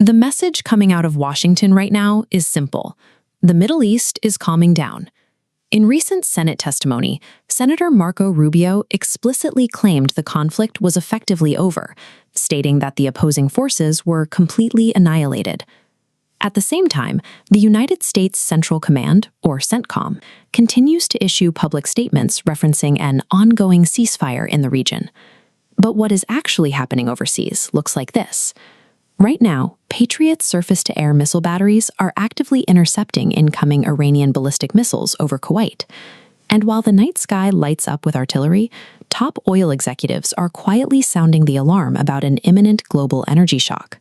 The message coming out of Washington right now is simple. The Middle East is calming down. In recent Senate testimony, Senator Marco Rubio explicitly claimed the conflict was effectively over, stating that the opposing forces were completely annihilated. At the same time, the United States Central Command, or CENTCOM, continues to issue public statements referencing an ongoing ceasefire in the region. But what is actually happening overseas looks like this. Right now, Patriot surface-to-air missile batteries are actively intercepting incoming Iranian ballistic missiles over Kuwait. And while the night sky lights up with artillery, top oil executives are quietly sounding the alarm about an imminent global energy shock.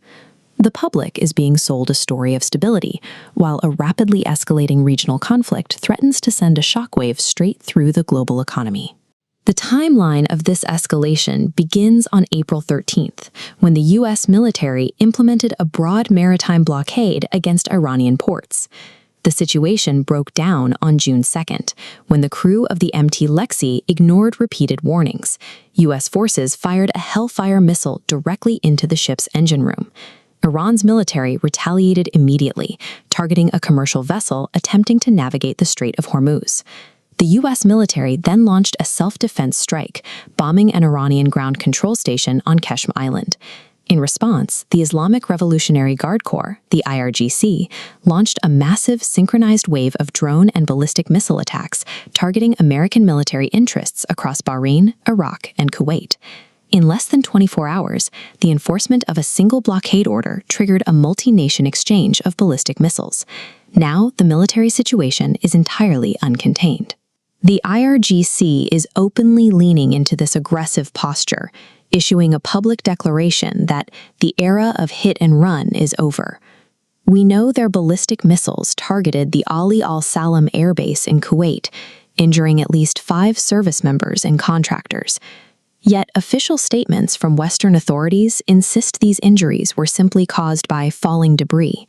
The public is being sold a story of stability, while a rapidly escalating regional conflict threatens to send a shockwave straight through the global economy. The timeline of this escalation begins on April 13th, when the U.S. military implemented a broad maritime blockade against Iranian ports. The situation broke down on June 2nd, when the crew of the MT Lexi ignored repeated warnings. U.S. forces fired a Hellfire missile directly into the ship's engine room. Iran's military retaliated immediately, targeting a commercial vessel attempting to navigate the Strait of Hormuz. The U.S. military then launched a self-defense strike, bombing an Iranian ground control station on Keshm Island. In response, the Islamic Revolutionary Guard Corps, the IRGC, launched a massive synchronized wave of drone and ballistic missile attacks targeting American military interests across Bahrain, Iraq, and Kuwait. In less than 24 hours, the enforcement of a single blockade order triggered a multi-nation exchange of ballistic missiles. Now, the military situation is entirely uncontained. The IRGC is openly leaning into this aggressive posture, issuing a public declaration that the era of hit and run is over. We know their ballistic missiles targeted the Ali al-Salam airbase in Kuwait, injuring at least 5 service members and contractors. Yet official statements from Western authorities insist these injuries were simply caused by falling debris.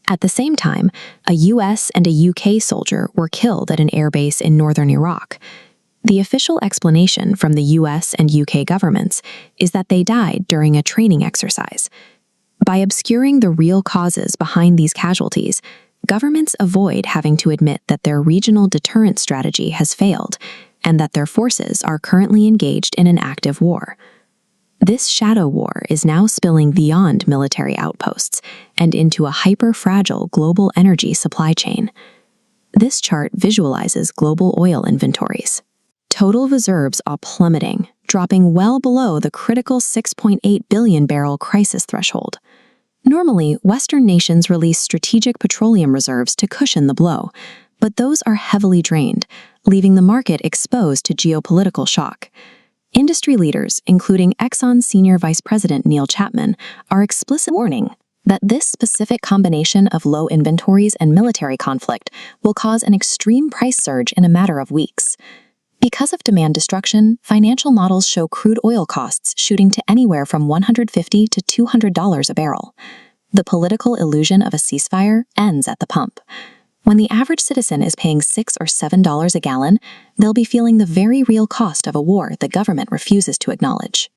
At the same time, a US and a UK soldier were killed at an airbase in northern Iraq. The official explanation from the US and UK governments is that they died during a training exercise. By obscuring the real causes behind these casualties, governments avoid having to admit that their regional deterrent strategy has failed and that their forces are currently engaged in an active war. This shadow war is now spilling beyond military outposts and into a hyper-fragile global energy supply chain. This chart visualizes global oil inventories. Total reserves are plummeting, dropping well below the critical 6.8 billion barrel crisis threshold. Normally, Western nations release strategic petroleum reserves to cushion the blow, but those are heavily drained, leaving the market exposed to geopolitical shock. Industry leaders, including Exxon's Senior Vice President Neil Chapman, are explicit warning that this specific combination of low inventories and military conflict will cause an extreme price surge in a matter of weeks. Because of demand destruction, financial models show crude oil costs shooting to anywhere from $150 to $200 a barrel. The political illusion of a ceasefire ends at the pump. When the average citizen is paying $6 or $7 a gallon, they'll be feeling the very real cost of a war the government refuses to acknowledge.